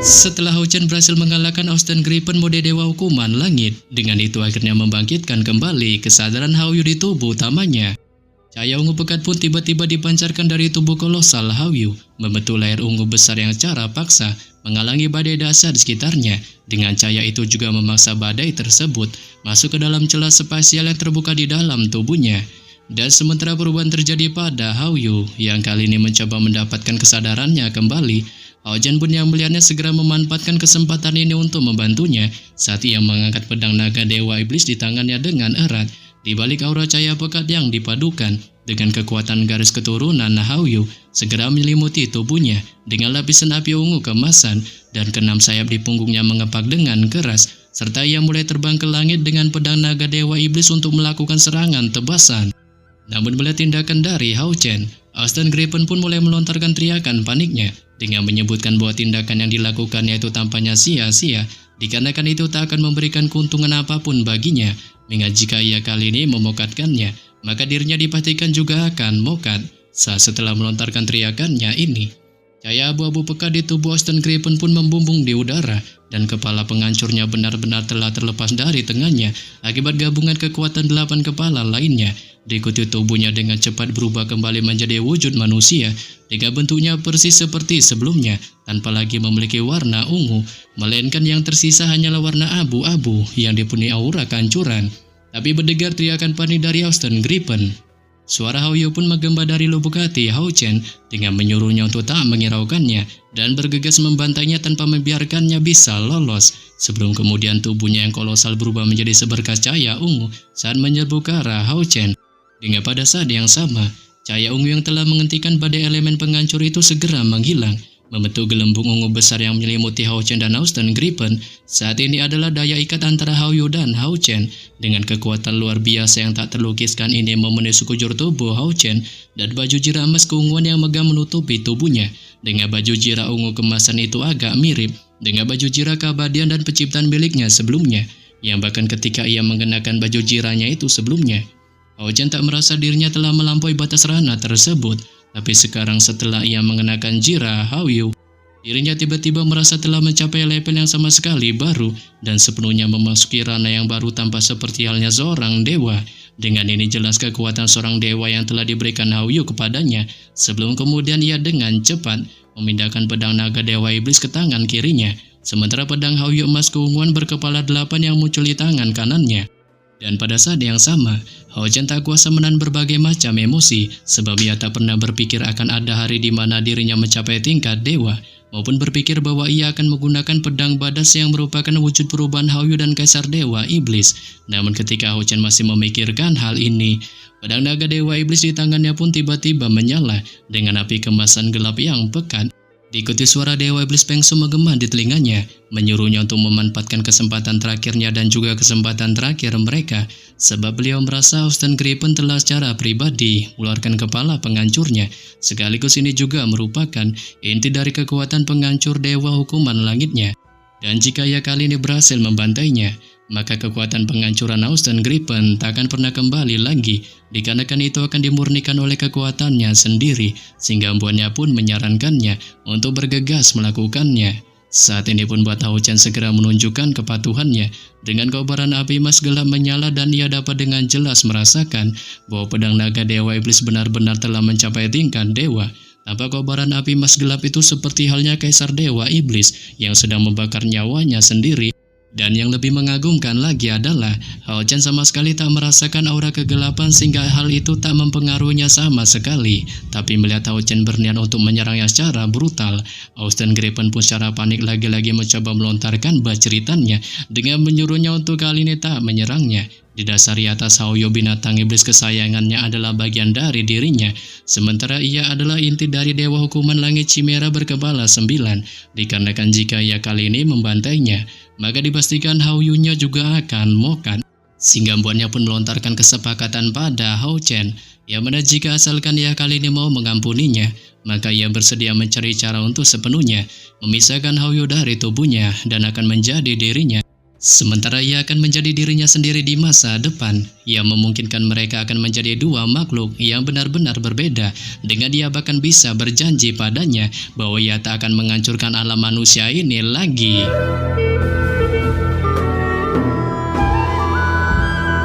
Setelah Hao-Chen berhasil mengalahkan Austin Gripen mode Dewa Hukuman Langit, dengan itu akhirnya membangkitkan kembali kesadaran Hao-Yu di tubuh utamanya. Cahaya ungu pekat pun tiba-tiba dipancarkan dari tubuh kolosal Hao-Yu, membentuk layar ungu besar yang secara paksa menghalangi badai dahsyat di sekitarnya. Dengan cahaya itu juga memaksa badai tersebut masuk ke dalam celah spasial yang terbuka di dalam tubuhnya. Dan sementara perubahan terjadi pada Hao-Yu yang kali ini mencoba mendapatkan kesadarannya kembali, Hao-Chen pun yang melihatnya segera memanfaatkan kesempatan ini untuk membantunya saat ia mengangkat pedang naga Dewa Iblis di tangannya dengan erat. Di balik aura cahaya pekat yang dipadukan dengan kekuatan garis keturunan, Hao-Yu segera menyelimuti tubuhnya dengan lapisan api ungu keemasan dan keenam sayap di punggungnya mengepak dengan keras, serta ia mulai terbang ke langit dengan pedang naga Dewa Iblis untuk melakukan serangan tebasan. Namun melihat tindakan dari Hao-Chen, Austin Gripen pun mulai melontarkan teriakan paniknya dengan menyebutkan bahwa tindakan yang dilakukannya itu tampaknya sia-sia, dikarenakan itu tak akan memberikan keuntungan apapun baginya, mengingat jika ia kali ini memokatkannya, maka dirinya dipastikan juga akan mokat. Setelah melontarkan teriakannya ini, cahaya abu-abu pekat di tubuh Austin Gripen pun membumbung di udara, dan kepala penghancurnya benar-benar telah terlepas dari tengahnya akibat gabungan kekuatan 8 kepala lainnya. Diikuti tubuhnya dengan cepat berubah kembali menjadi wujud manusia dengan bentuknya persis seperti sebelumnya, tanpa lagi memiliki warna ungu, melainkan yang tersisa hanyalah warna abu-abu yang dipenuhi aura kehancuran. Tapi mendengar teriakan panik dari Austin Gripen, suara Hao-Yu pun menggema dari lubuk hati Hao-Chen dengan menyuruhnya untuk tak mengiraukannya dan bergegas membantainya tanpa membiarkannya bisa lolos. Sebelum kemudian tubuhnya yang kolosal berubah menjadi seberkas cahaya ungu saat menyerbu ke arah Hao-Chen. Hingga pada saat yang sama, cahaya ungu yang telah menghentikan badai elemen penghancur itu segera menghilang, membentuk gelembung ungu besar yang menyelimuti Hao-Chen dan Austin Gripen. Saat ini adalah daya ikat antara Hao-Yu dan Hao-Chen. Dengan kekuatan luar biasa yang tak terlukiskan ini memenuhi sekujur tubuh Hao-Chen, dan baju jira emas keunguan yang megah menutupi tubuhnya. Dengan baju jira ungu kemasan itu agak mirip dengan baju jira keabadian dan penciptaan miliknya sebelumnya, yang bahkan ketika ia mengenakan baju jiranya itu sebelumnya, Hao-Chen tak merasa dirinya telah melampaui batas ranah tersebut. Tapi sekarang setelah ia mengenakan jira Hao-Yu, dirinya tiba-tiba merasa telah mencapai level yang sama sekali baru dan sepenuhnya memasuki ranah yang baru tanpa seperti halnya seorang dewa. Dengan ini jelas kekuatan seorang dewa yang telah diberikan Hao-Yu kepadanya, sebelum kemudian ia dengan cepat memindahkan pedang naga Dewa Iblis ke tangan kirinya, sementara pedang Hao-Yu emas keunguan berkepala 8 yang muncul di tangan kanannya. Dan pada saat yang sama, Hao-Chen tak kuasa menahan berbagai macam emosi, sebab ia tak pernah berpikir akan ada hari di mana dirinya mencapai tingkat dewa, maupun berpikir bahwa ia akan menggunakan pedang badas yang merupakan wujud perubahan Hao-Yu dan Kaisar Dewa Iblis. Namun ketika Hao-Chen masih memikirkan hal ini, pedang naga Dewa Iblis di tangannya pun tiba-tiba menyala dengan api kemasan gelap yang pekat. Diikuti suara Dewa Iblis Pengsu menggema di telinganya, menyuruhnya untuk memanfaatkan kesempatan terakhirnya dan juga kesempatan terakhir mereka, sebab beliau merasa Austin Gripen telah secara pribadi mengeluarkan kepala penghancurnya. Sekaligus ini juga merupakan inti dari kekuatan penghancur Dewa Hukuman Langitnya. Dan jika ia kali ini berhasil membantainya, maka kekuatan penghancuran Austin Gripen tak akan pernah kembali lagi, dikarenakan itu akan dimurnikan oleh kekuatannya sendiri, sehingga empuannya pun menyarankannya untuk bergegas melakukannya. Saat ini pun buat Hao-Chen segera menunjukkan kepatuhannya. Dengan kobaran api emas gelap menyala dan ia dapat dengan jelas merasakan bahwa pedang naga Dewa Iblis benar-benar telah mencapai tingkat dewa. Tanpa kobaran api emas gelap itu seperti halnya Kaisar Dewa Iblis yang sedang membakar nyawanya sendiri. Dan yang lebih mengagumkan lagi adalah Hao-Chen sama sekali tak merasakan aura kegelapan sehingga hal itu tak mempengaruhinya sama sekali. Tapi melihat Hao-Chen berniat untuk menyerangnya secara brutal, Austin Gripen pun secara panik lagi-lagi mencoba melontarkan baceritannya dengan menyuruhnya untuk kali ini tak menyerangnya. Didasari atas Hao-Yu binatang iblis kesayangannya adalah bagian dari dirinya, sementara ia adalah inti dari Dewa Hukuman Langit Chimera berkepala 9. Dikarenakan jika ia kali ini membantainya, maka dipastikan Hao-Yu-nya juga akan mokat. Sehingga empuannya pun melontarkan kesepakatan pada Hao-Chen, yang mana jika asalkan ia kali ini mau mengampuninya, maka ia bersedia mencari cara untuk sepenuhnya memisahkan Hao-Yu dari tubuhnya dan akan menjadi dirinya. Sementara ia akan menjadi dirinya sendiri di masa depan, yang memungkinkan mereka akan menjadi dua makhluk yang benar-benar berbeda, dengan ia bahkan bisa berjanji padanya bahwa ia tak akan menghancurkan alam manusia ini lagi.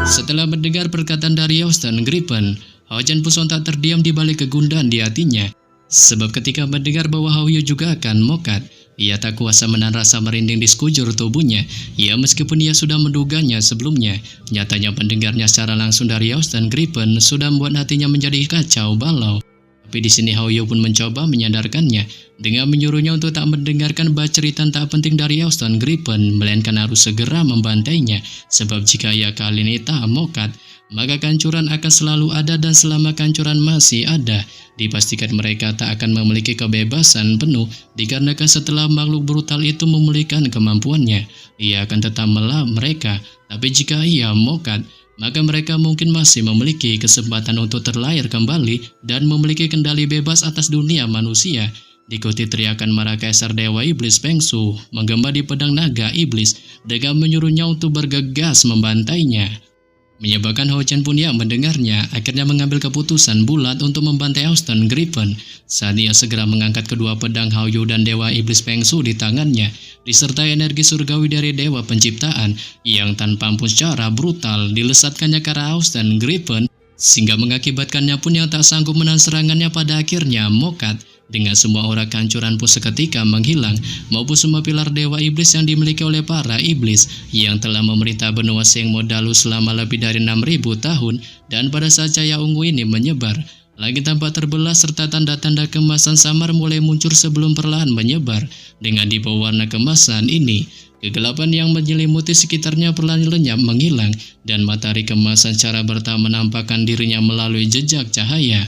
Setelah mendengar perkataan dari Austin Gripen, Hao Chen pun sontak terdiam di balik kegundahan di hatinya. Sebab ketika mendengar bahwa Hao Yu juga akan mokat, ia tak kuasa menahan rasa merinding di sekujur tubuhnya. Ya, meskipun ia sudah menduganya sebelumnya, nyatanya mendengarnya secara langsung dari Austin Gripen sudah membuat hatinya menjadi kacau balau. Tapi di sini Hao Yu pun mencoba menyadarkannya dengan menyuruhnya untuk tak mendengarkan baceritan tak penting dari Austin Gripen, melainkan harus segera membantainya. Sebab jika ia kali ini tak mokat, maka kehancuran akan selalu ada, dan selama kehancuran masih ada, dipastikan mereka tak akan memiliki kebebasan penuh, dikarenakan setelah makhluk brutal itu memulihkan kemampuannya, ia akan tetap melawan mereka. Tapi jika ia mokat, maka mereka mungkin masih memiliki kesempatan untuk terlahir kembali dan memiliki kendali bebas atas dunia manusia. Diikuti teriakan marah Kaisar Dewa Iblis Feng Shui menggema di pedang naga iblis dengan menyuruhnya untuk bergegas membantainya. Menyebabkan Hao Chen pun yang mendengarnya akhirnya mengambil keputusan bulat untuk membantai Austin Gripen. Saat ia segera mengangkat kedua pedang Hao Yu dan Dewa Iblis Feng Shui di tangannya, disertai energi surgawi dari Dewa Penciptaan yang tanpa ampun secara brutal dilesatkannya ke arah Austin Gripen, sehingga mengakibatkannya pun yang tak sanggup menahan serangannya pada akhirnya mokat. Dengan semua aura kehancuran pun seketika menghilang, maupun semua pilar Dewa Iblis yang dimiliki oleh para iblis yang telah memerintah benua Seng Modalu selama lebih dari 6.000 tahun. Dan pada saat cahaya ungu ini menyebar, langit tampak terbelah serta tanda-tanda kemasan samar mulai muncul sebelum perlahan menyebar. Dengan di bawah warna kemasan ini, kegelapan yang menyelimuti sekitarnya perlahan lenyap menghilang, dan matahari kemasan secara bertahap menampakkan dirinya melalui jejak cahaya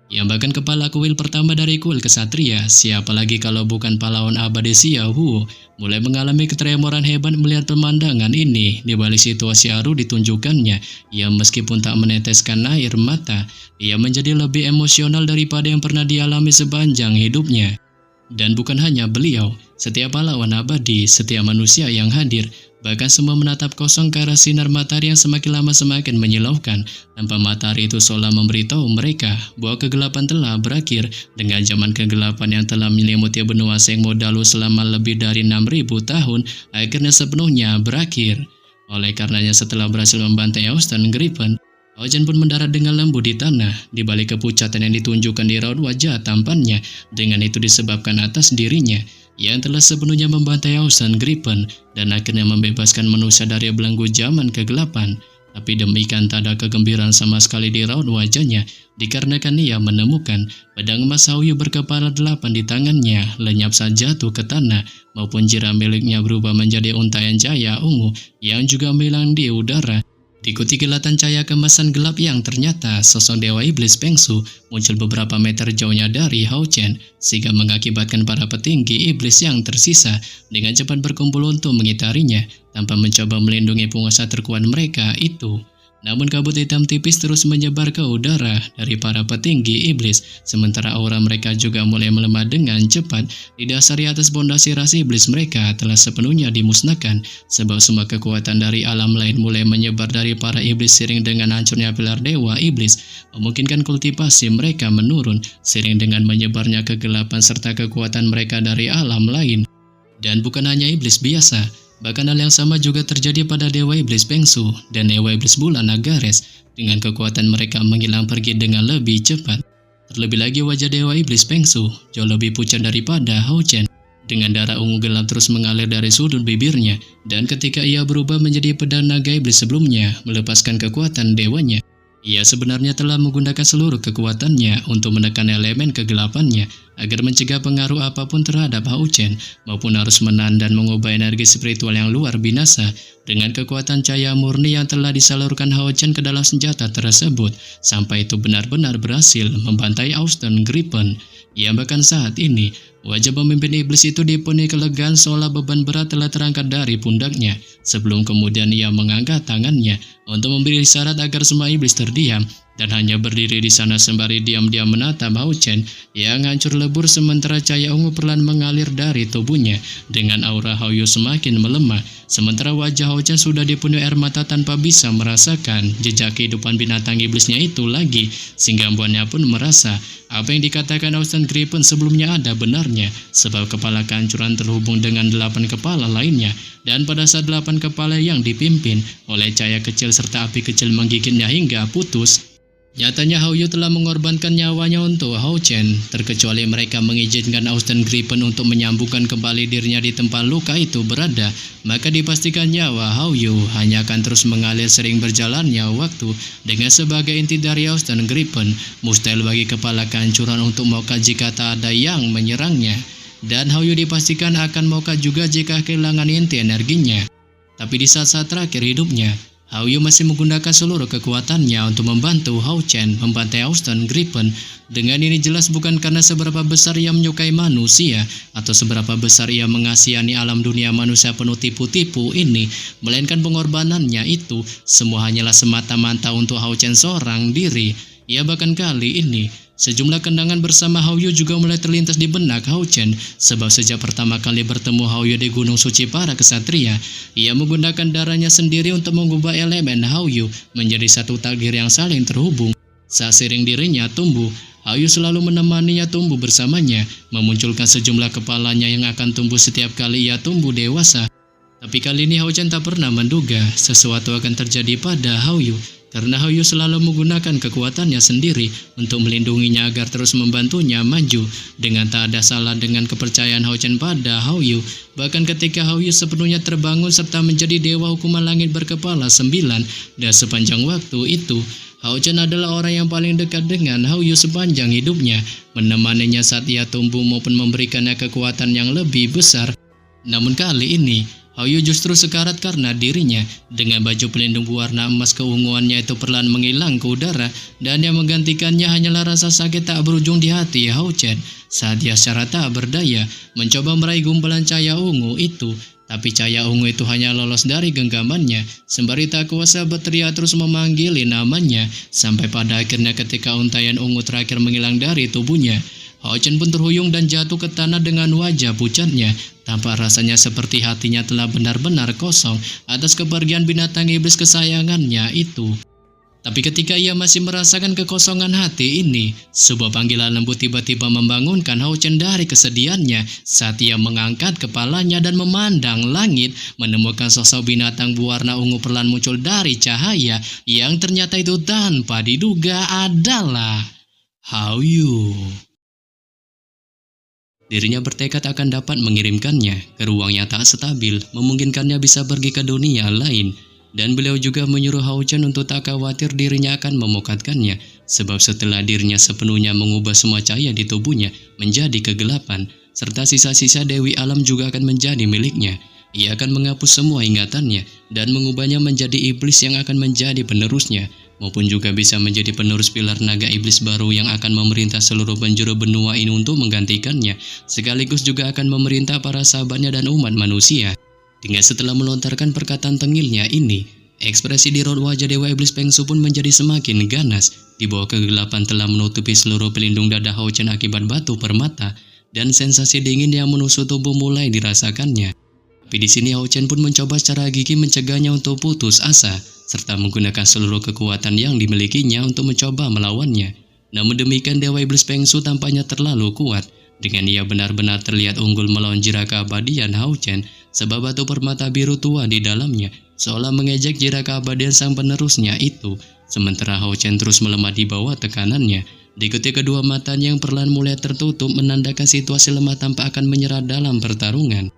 yang bahkan kepala kuil pertama dari kuil kesatria, siapa lagi kalau bukan pahlawan abadi Xiao Hu, mulai mengalami ketremoran hebat melihat pemandangan ini. Di balik situasi haru ditunjukkannya, yang meskipun tak meneteskan air mata, ia menjadi lebih emosional daripada yang pernah dialami sepanjang hidupnya. Dan bukan hanya beliau, setiap pahlawan abadi, setiap manusia yang hadir, bahkan semua menatap kosong ke arah sinar matahari yang semakin lama semakin menyilaukan. Tanpa matahari itu seolah memberitahu mereka bahwa kegelapan telah berakhir, dengan zaman kegelapan yang telah menyelimuti benua Seng Modalu selama lebih dari 6.000 tahun akhirnya sepenuhnya berakhir. Oleh karenanya setelah berhasil membantai Austin Gripen, Hao Chen pun mendarat dengan lembut di tanah. Di balik kepucatan yang ditunjukkan di raut wajah tampannya, dengan itu disebabkan atas dirinya yang telah sepenuhnya membantai Austin Gripen dan akhirnya membebaskan manusia dari belenggu zaman kegelapan. Tapi demikian tak ada kegembiraan sama sekali di raut wajahnya, dikarenakan ia menemukan pedang emas Hao Yu berkepala 8 di tangannya lenyap saat jatuh ke tanah, maupun jira miliknya berubah menjadi untaian cahaya ungu yang juga menghilang di udara. Diikuti kilatan cahaya kemasan gelap yang ternyata sosok Dewa Iblis Feng Shui muncul beberapa meter jauhnya dari Hao Chen, sehingga mengakibatkan para petinggi iblis yang tersisa dengan cepat berkumpul untuk mengitarinya tanpa mencoba melindungi penguasa terkuat mereka itu. Namun kabut hitam tipis terus menyebar ke udara dari para petinggi iblis, sementara aura mereka juga mulai melemah dengan cepat. Didasari atas pondasi rasi iblis mereka telah sepenuhnya dimusnahkan, sebab semua kekuatan dari alam lain mulai menyebar dari para iblis seiring dengan hancurnya pilar Dewa Iblis, memungkinkan kultivasi mereka menurun seiring dengan menyebarnya kegelapan serta kekuatan mereka dari alam lain. Dan bukan hanya iblis biasa, bahkan hal yang sama juga terjadi pada Dewa Iblis Feng Shui dan Dewa Iblis Bulan Agares. Dengan kekuatan mereka menghilang pergi dengan lebih cepat. Terlebih lagi wajah Dewa Iblis Feng Shui jauh lebih pucat daripada Hao Chen, dengan darah ungu gelap terus mengalir dari sudut bibirnya. Dan ketika ia berubah menjadi pedang naga iblis sebelumnya melepaskan kekuatan dewanya, ia sebenarnya telah menggunakan seluruh kekuatannya untuk menekan elemen kegelapannya agar mencegah pengaruh apapun terhadap Hao Chen, maupun harus menahan dan mengubah energi spiritual yang luar binasa. Dengan kekuatan cahaya murni yang telah disalurkan Hao Chen ke dalam senjata tersebut, sampai itu benar-benar berhasil membantai Austin Gripen. Yang bahkan saat ini wajah pemimpin iblis itu dipenuhi kelegaan seolah beban berat telah terangkat dari pundaknya, sebelum kemudian ia mengangkat tangannya untuk memberi isyarat agar semua iblis terdiam. dan hanya berdiri di sana sembari diam-diam menatap Hao Chen yang hancur lebur, sementara cahaya ungu perlahan mengalir dari tubuhnya. Dengan aura Hao Yu semakin melemah, sementara wajah Hao Chen sudah dipenuhi air mata tanpa bisa merasakan jejak kehidupan binatang iblisnya itu lagi. Singgambuannya pun merasa apa yang dikatakan Austin Griffin sebelumnya ada benarnya, sebab kepala kehancuran terhubung dengan 8 kepala lainnya, dan pada saat 8 kepala yang dipimpin oleh cahaya kecil serta api kecil menggigitnya hingga putus, nyatanya Hao Yu telah mengorbankan nyawanya untuk Hao Chen. Terkecuali mereka mengizinkan Austin Griffin untuk menyambungkan kembali dirinya di tempat luka itu berada, maka dipastikan nyawa Hao Yu hanya akan terus mengalir sering berjalannya waktu. Dengan sebagai inti dari Austin Griffin, mustahil bagi kepala kehancuran untuk mokat jika tak ada yang menyerangnya, dan Hao Yu dipastikan akan mokat juga jika kehilangan inti energinya. Tapi di saat-saat terakhir hidupnya, Hao Yu masih menggunakan seluruh kekuatannya untuk membantu Hao Chen membantai Austin Griffin. Dengan ini jelas bukan karena seberapa besar ia menyukai manusia atau seberapa besar ia mengasihani alam dunia manusia penuh tipu-tipu ini, melainkan pengorbanannya itu semua hanyalah semata-mata untuk Hao Chen seorang diri. Ya, bahkan kali ini sejumlah kenangan bersama Hao Yu juga mulai terlintas di benak Hao Chen, sebab sejak pertama kali bertemu Hao Yu di Gunung Suci para Kesatria, ia menggunakan darahnya sendiri untuk mengubah elemen Hao Yu menjadi satu takdir yang saling terhubung. Saat seiring dirinya tumbuh, Hao Yu selalu menemaninya tumbuh bersamanya, memunculkan sejumlah kepalanya yang akan tumbuh setiap kali ia tumbuh dewasa. Tapi kali ini Hao Chen tak pernah menduga sesuatu akan terjadi pada Hao Yu, karena Hao Yu selalu menggunakan kekuatannya sendiri untuk melindunginya agar terus membantunya maju. Dengan tak ada salah dengan kepercayaan Hao Chen pada Hao Yu, bahkan ketika Hao Yu sepenuhnya terbangun serta menjadi dewa hukuman langit berkepala 9, dan sepanjang waktu itu Hao Chen adalah orang yang paling dekat dengan Hao Yu sepanjang hidupnya, menemaninya saat ia tumbuh maupun memberikannya kekuatan yang lebih besar. Namun kali ini Hao Yu justru sekarat karena dirinya. Dengan baju pelindung berwarna emas, keunguannya itu perlahan menghilang ke udara, dan yang menggantikannya hanyalah rasa sakit tak berujung di hati Hao Chen saat dia secara tak berdaya mencoba meraih gumpalan cahaya ungu itu. Tapi cahaya ungu itu hanya lolos dari genggamannya, sembari tak kuasa berteriak terus memanggil namanya, sampai pada akhirnya ketika untaian ungu terakhir menghilang dari tubuhnya, Hao Chen pun terhuyung dan jatuh ke tanah dengan wajah pucatnya. Tampak rasanya seperti hatinya telah benar-benar kosong atas kepergian binatang iblis kesayangannya itu. Tapi ketika ia masih merasakan kekosongan hati ini, sebuah panggilan lembut tiba-tiba membangunkan Hao Chen dari kesedihannya saat ia mengangkat kepalanya dan memandang langit, menemukan sosok binatang berwarna ungu perlahan muncul dari cahaya yang ternyata itu tanpa diduga adalah Hao Yu. Dirinya bertekad akan dapat mengirimkannya ke ruang yang tak stabil, memungkinkannya bisa pergi ke dunia lain. Dan beliau juga menyuruh Hao Chen untuk tak khawatir dirinya akan memukatkannya, sebab setelah dirinya sepenuhnya mengubah semua cahaya di tubuhnya menjadi kegelapan, serta sisa-sisa Dewi Alam juga akan menjadi miliknya. Ia akan menghapus semua ingatannya dan mengubahnya menjadi iblis yang akan menjadi penerusnya, maupun juga bisa menjadi penerus pilar naga iblis baru yang akan memerintah seluruh penjuru benua ini untuk menggantikannya, sekaligus juga akan memerintah para sahabatnya dan umat manusia. Dengan setelah melontarkan perkataan tengilnya ini, ekspresi di raut wajah Dewa Iblis Peng Su pun menjadi semakin ganas. Di bawah kegelapan telah menutupi seluruh pelindung dada Hao Chen akibat batu permata, dan sensasi dingin yang menusuk tubuh mulai dirasakannya. Tapi di sini Hao Chen pun mencoba secara gigih mencegahnya untuk putus asa, serta menggunakan seluruh kekuatan yang dimilikinya untuk mencoba melawannya. Namun demikian Dewa Iblis Peng Su tampaknya terlalu kuat. Dengan ia benar-benar terlihat unggul melawan jiraka abadian Hao Chen, sebab batu permata biru tua di dalamnya seolah mengejek jiraka abadian sang penerusnya itu. Sementara Hao Chen terus melemah di bawah tekanannya. Diikuti kedua matanya yang perlahan mulai tertutup menandakan situasi lemah tanpa akan menyerah dalam pertarungan.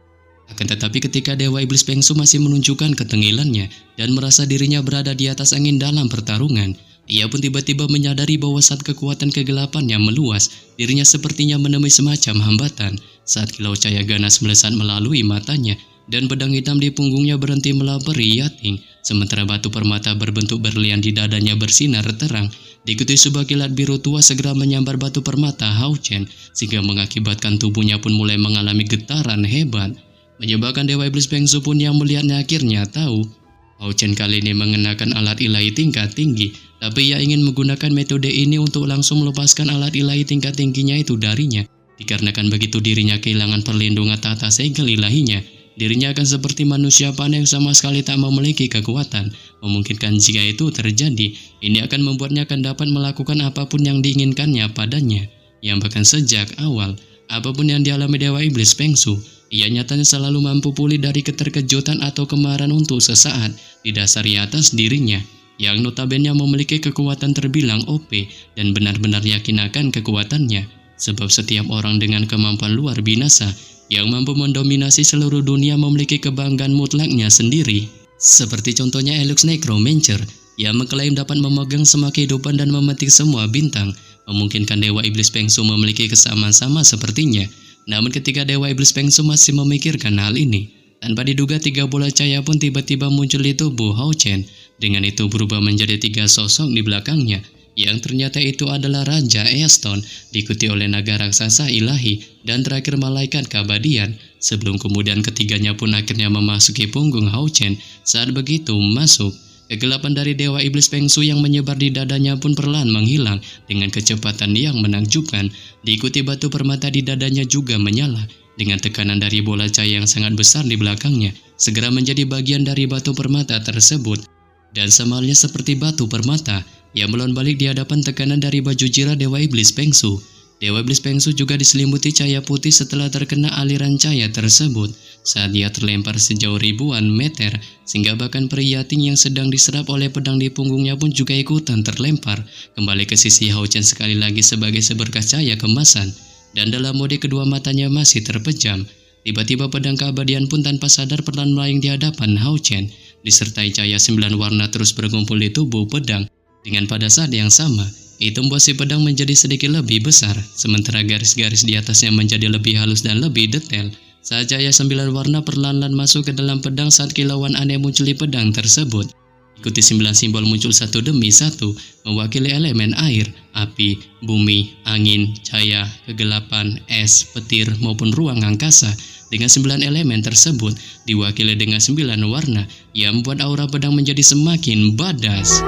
Akan tetapi ketika Dewa Iblis Peng Su masih menunjukkan ketengilannya dan merasa dirinya berada di atas angin dalam pertarungan, ia pun tiba-tiba menyadari bahwa saat kekuatan kegelapannya meluas, dirinya sepertinya menemui semacam hambatan. Saat kilau cahaya ganas melesat melalui matanya dan pedang hitam di punggungnya berhenti melapari yating, sementara batu permata berbentuk berlian di dadanya bersinar terang. Diikuti sebuah kilat biru tua segera menyambar batu permata Hao Chen, sehingga mengakibatkan tubuhnya pun mulai mengalami getaran hebat. Menyebabkan Dewa Iblis Peng Su pun yang melihatnya akhirnya tahu Hao Chen kali ini mengenakan alat ilahi tingkat tinggi, Tapi ia ingin menggunakan metode ini untuk langsung melepaskan alat ilahi tingkat tingginya itu darinya. Dikarenakan begitu dirinya kehilangan perlindungan tahta segel ilahinya, dirinya akan seperti manusia panah yang sama sekali tak memiliki kekuatan. Memungkinkan jika itu terjadi, ini akan membuatnya akan dapat melakukan apapun yang diinginkannya padanya. Yang bahkan sejak awal, apapun yang dialami Dewa Iblis Pengsu, ia nyatanya selalu mampu pulih dari keterkejutan atau kemarahan untuk sesaat, didasari atas dirinya, yang notabene memiliki kekuatan terbilang OP dan benar-benar yakin akan kekuatannya. Sebab setiap orang dengan kemampuan luar binasa yang mampu mendominasi seluruh dunia memiliki kebanggaan mutlaknya sendiri. Seperti contohnya Elux Necromancer yang mengklaim dapat memegang semua kehidupan dan memetik semua bintang, memungkinkan Dewa Iblis Pengsu memiliki kesamaan sama sepertinya. Namun ketika Dewa Iblis Pengsu masih memikirkan hal ini, tanpa diduga 3 bola cahaya pun tiba-tiba muncul di tubuh Hao Chen. Dengan itu berubah menjadi 3 sosok di belakangnya, yang ternyata itu adalah Raja Easton, diikuti oleh naga raksasa ilahi, dan terakhir malaikat keabadian. Sebelum kemudian ketiganya pun akhirnya memasuki punggung Hao Chen. Saat begitu masuk, kegelapan dari Dewa Iblis Pengsu yang menyebar di dadanya pun perlahan menghilang dengan kecepatan yang menakjubkan. Diikuti batu permata di dadanya juga menyala. Dengan tekanan dari bola cahaya yang sangat besar di belakangnya, segera menjadi bagian dari batu permata tersebut. Dan sama halnya seperti batu permata yang melawan balik di hadapan tekanan dari baju jira Dewa Iblis Pengsu. Dewa Iblis Pengsu juga diselimuti cahaya putih setelah terkena aliran cahaya tersebut saat ia terlempar sejauh ribuan meter, sehingga bahkan peri yating yang sedang diserap oleh pedang di punggungnya pun juga ikutan terlempar kembali ke sisi Hao Chen sekali lagi sebagai seberkas cahaya kemasan. Dan dalam mode kedua matanya masih terpejam, tiba-tiba pedang keabadian pun tanpa sadar perlahan melayang di hadapan Hao Chen, disertai cahaya 9 warna terus berkumpul di tubuh pedang. Dengan pada saat yang sama, itu membuat si pedang menjadi sedikit lebih besar, sementara garis-garis di atasnya menjadi lebih halus dan lebih detail. Saat cahaya 9 warna perlahan-lahan masuk ke dalam pedang saat kilauan aneh muncul di pedang tersebut. Ikuti 9 simbol muncul satu demi satu, mewakili elemen air, api, bumi, angin, cahaya, kegelapan, es, petir, maupun ruang angkasa. Dengan 9 elemen tersebut, diwakili dengan 9 warna, yang membuat aura pedang menjadi semakin badas.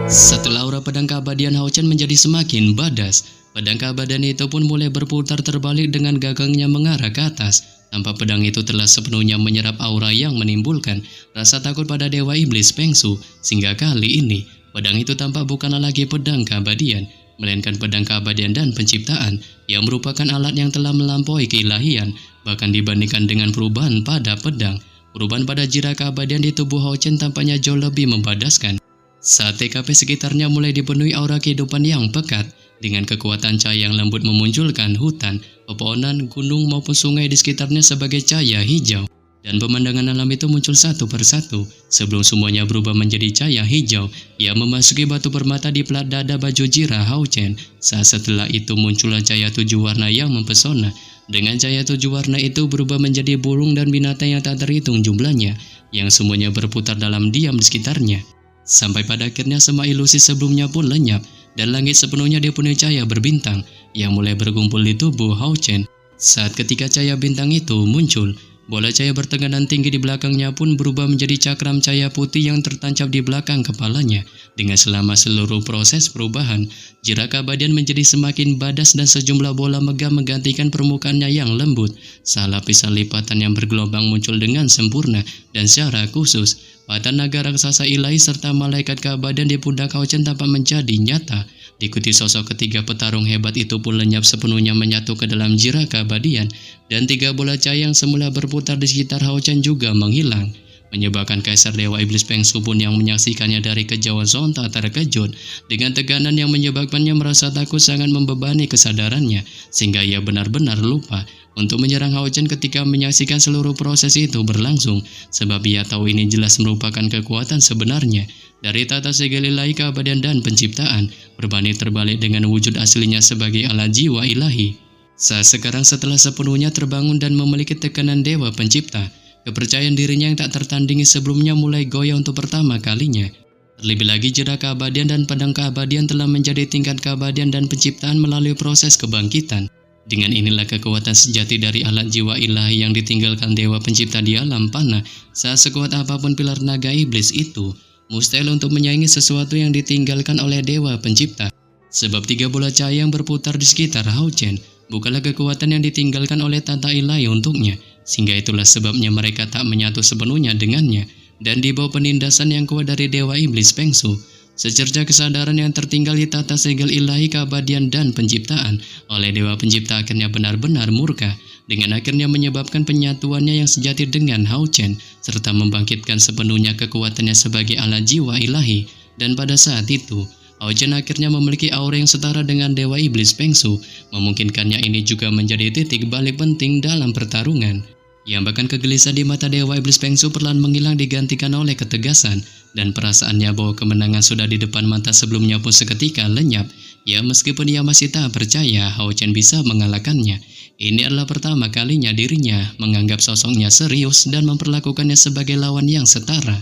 Setelah aura pedang keabadian Hao Chen menjadi semakin badas, pedang keabadian itu pun mulai berputar terbalik dengan gagangnya mengarah ke atas. Tanpa pedang itu telah sepenuhnya menyerap aura yang menimbulkan rasa takut pada Dewa Iblis Pengsu, sehingga kali ini pedang itu tampak bukanlah lagi pedang keabadian, melainkan pedang keabadian dan penciptaan yang merupakan alat yang telah melampaui keilahian. Bahkan dibandingkan dengan perubahan pada pedang, perubahan pada jira keabadian di tubuh Hao Chen tampaknya jauh lebih membadaskan. Saat TKP sekitarnya mulai dipenuhi aura kehidupan yang pekat, dengan kekuatan cahaya yang lembut memunculkan hutan, pepohonan, gunung maupun sungai di sekitarnya sebagai cahaya hijau. Dan pemandangan alam itu muncul satu persatu, sebelum semuanya berubah menjadi cahaya hijau yang memasuki batu permata di pelat dada baju jira Hao Chen. Saat setelah itu muncullah cahaya 7 warna yang mempesona. Dengan cahaya 7 warna itu berubah menjadi burung dan binatang yang tak terhitung jumlahnya, yang semuanya berputar dalam diam di sekitarnya. Sampai pada akhirnya semua ilusi sebelumnya pun lenyap, dan langit sepenuhnya dipenuhi cahaya berbintang yang mulai berkumpul di tubuh Hao Chen. Saat ketika cahaya bintang itu muncul, bola cahaya bertekanan tinggi di belakangnya pun berubah menjadi cakram cahaya putih yang tertancap di belakang kepalanya. Dengan selama seluruh proses perubahan, jira keabadian menjadi semakin badas dan sejumlah bola megah menggantikan permukaannya yang lembut. Lapisan lipatan yang bergelombang muncul dengan sempurna dan secara khusus. Patan naga raksasa ilahi serta malaikat keabadian di pundak Hao Chen tampak menjadi nyata. Diikuti sosok ketiga petarung hebat itu pun lenyap sepenuhnya menyatu ke dalam jira keabadian, dan 3 bola cahaya yang semula berputar di sekitar Hao Chen juga menghilang, menyebabkan Kaisar Dewa Iblis Pengsu pun yang menyaksikannya dari kejauhan sontak terkejut. Dengan tekanan yang menyebabkannya merasa takut sangat membebani kesadarannya, sehingga ia benar-benar lupa untuk menyerang Hao Chen ketika menyaksikan seluruh proses itu berlangsung, sebab ia tahu ini jelas merupakan kekuatan sebenarnya dari tata segel ilahi keabadian dan penciptaan, berbanding terbalik dengan wujud aslinya sebagai alat jiwa ilahi. Saat sekarang setelah sepenuhnya terbangun dan memiliki tekanan dewa pencipta, kepercayaan dirinya yang tak tertandingi sebelumnya mulai goyah untuk pertama kalinya. Terlebih lagi jira keabadian dan pedang keabadian telah menjadi tingkat keabadian dan penciptaan melalui proses kebangkitan. Dengan inilah kekuatan sejati dari alat jiwa ilahi yang ditinggalkan dewa pencipta di alam panah. Saat sekuat apapun pilar naga iblis itu, mustahil untuk menyaingi sesuatu yang ditinggalkan oleh Dewa Pencipta. Sebab 3 bola cahaya yang berputar di sekitar Hao Chen bukanlah kekuatan yang ditinggalkan oleh tata ilahi untuknya, sehingga itulah sebabnya mereka tak menyatu sepenuhnya dengannya, dan di bawah penindasan yang kuat dari Dewa Iblis Feng Shui. Secerca kesadaran yang tertinggal di tata segel ilahi keabadian dan penciptaan oleh Dewa Pencipta akhirnya benar-benar murka, dengan akhirnya menyebabkan penyatuannya yang sejati dengan Hao Chen, serta membangkitkan sepenuhnya kekuatannya sebagai alat jiwa ilahi. Dan pada saat itu, Hao Chen akhirnya memiliki aura yang setara dengan Dewa Iblis Feng Shui, memungkinkannya ini juga menjadi titik balik penting dalam pertarungan. Yang bahkan kegelisahan di mata Dewa Iblis Feng Shui perlahan menghilang digantikan oleh ketegasan, dan perasaannya bahwa kemenangan sudah di depan mata sebelumnya pun seketika lenyap. Ya, meskipun ia masih tak percaya Hao Chen bisa mengalahkannya, ini adalah pertama kalinya dirinya menganggap sosoknya serius dan memperlakukannya sebagai lawan yang setara.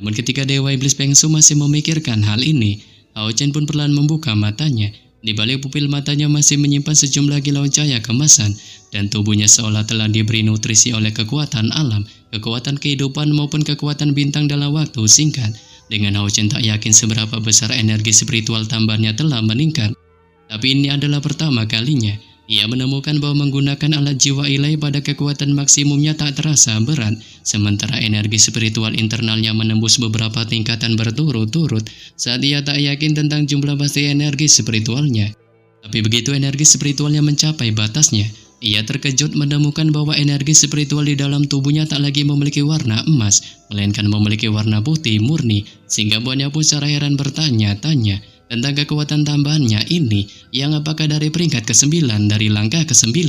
Namun ketika Dewa Iblis Feng Shui masih memikirkan hal ini, Hao Chen pun perlahan membuka matanya. Di balik pupil matanya masih menyimpan sejumlah kilauan cahaya kemasan, dan tubuhnya seolah telah diberi nutrisi oleh kekuatan alam, kekuatan kehidupan maupun kekuatan bintang dalam waktu singkat. Dengan Hao Chen tak yakin seberapa besar energi spiritual tambahannya telah meningkat. Tapi ini adalah pertama kalinya ia menemukan bahwa menggunakan alat jiwa ilahi pada kekuatan maksimumnya tak terasa berat, sementara energi spiritual internalnya menembus beberapa tingkatan berturut-turut saat ia tak yakin tentang jumlah pasti energi spiritualnya. Tapi begitu energi spiritualnya mencapai batasnya, ia terkejut menemukan bahwa energi spiritual di dalam tubuhnya tak lagi memiliki warna emas, melainkan memiliki warna putih murni, sehingga buatnya pun secara heran bertanya-tanya tentang kekuatan tambahannya ini, yang apakah dari peringkat ke-9 dari langkah ke-9.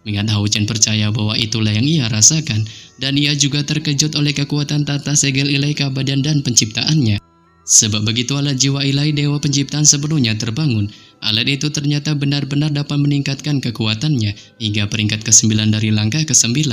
Mengingat Hao Chen percaya bahwa itulah yang ia rasakan, dan ia juga terkejut oleh kekuatan tata segel ilahi keabadian dan penciptaannya. Sebab begitu alat jiwa ilahi Dewa Penciptaan sepenuhnya terbangun, alat itu ternyata benar-benar dapat meningkatkan kekuatannya hingga peringkat ke-9 dari langkah ke-9.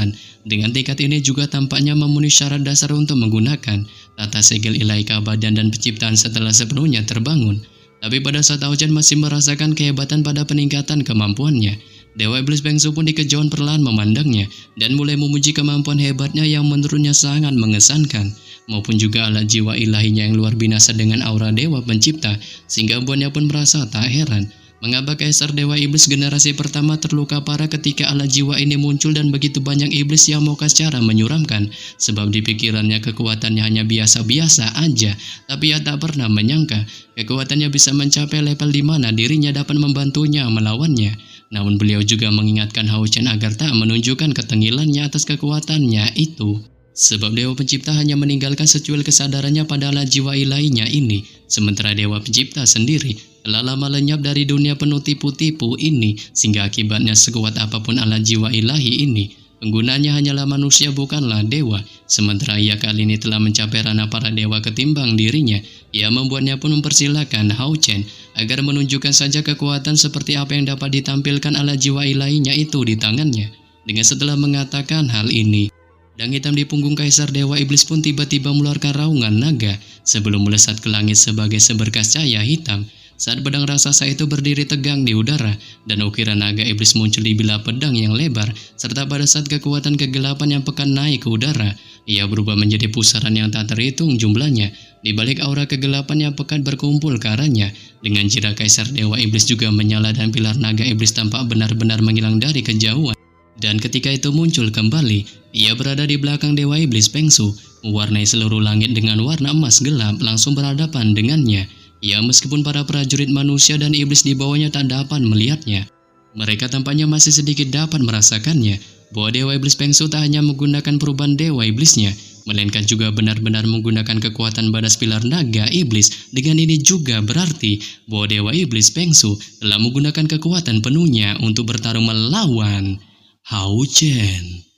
Dengan tingkat ini juga tampaknya memenuhi syarat dasar untuk menggunakan tata segel ilahi keabadian dan penciptaan setelah sepenuhnya terbangun. Tapi pada saat Hao Chen masih merasakan kehebatan pada peningkatan kemampuannya, Dewa Iblis Feng Shui pun dikejauhan perlahan memandangnya dan mulai memuji kemampuan hebatnya yang menurutnya sangat mengesankan, maupun juga alat jiwa ilahinya yang luar binasa dengan aura Dewa Pencipta, sehingga buatnya pun merasa tak heran mengapa Kaisar Dewa Iblis generasi pertama terluka parah ketika alat jiwa ini muncul dan begitu banyak iblis yang murka secara menyuramkan, sebab di pikirannya kekuatannya hanya biasa-biasa aja, tapi ia tak pernah menyangka kekuatannya bisa mencapai level di mana dirinya dapat membantunya melawannya. Namun beliau juga mengingatkan Hao Chen agar tak menunjukkan ketengilannya atas kekuatannya itu. Sebab Dewa Pencipta hanya meninggalkan secuil kesadarannya pada alat jiwa ilahinya ini, sementara Dewa Pencipta sendiri telah lama lenyap dari dunia penuh tipu-tipu ini, sehingga akibatnya sekuat apapun alat jiwa ilahi ini, penggunanya hanyalah manusia bukanlah dewa. Sementara ia kali ini telah mencapai ranah para dewa ketimbang dirinya, ia membuatnya pun mempersilahkan Hao Chen agar menunjukkan saja kekuatan seperti apa yang dapat ditampilkan alat jiwa ilahinya itu di tangannya. Dengan setelah mengatakan hal ini, pedang hitam di punggung Kaisar Dewa Iblis pun tiba-tiba mengeluarkan raungan naga sebelum melesat ke langit sebagai seberkas cahaya hitam. Saat pedang raksasa itu berdiri tegang di udara, dan ukiran naga iblis muncul di bilah pedang yang lebar, serta pada saat kekuatan kegelapan yang pekan naik ke udara, ia berubah menjadi pusaran yang tak terhitung jumlahnya. Di balik aura kegelapan yang pekat berkumpul ke arahnya, dengan jira Kaisar Dewa Iblis juga menyala dan pilar naga iblis tampak benar-benar menghilang dari kejauhan. Dan ketika itu muncul kembali, ia berada di belakang Dewa Iblis Feng Shui, mewarnai seluruh langit dengan warna emas gelap langsung berhadapan dengannya. Ya, meskipun para prajurit manusia dan iblis di bawahnya tak dapat melihatnya, mereka tampaknya masih sedikit dapat merasakannya, bahwa Dewa Iblis Feng Shui tak hanya menggunakan perubahan Dewa Iblisnya, melainkan juga benar-benar menggunakan kekuatan badas pilar naga iblis. Dengan ini juga berarti bahwa Dewa Iblis Feng Shui telah menggunakan kekuatan penuhnya untuk bertarung melawan Hao Chen.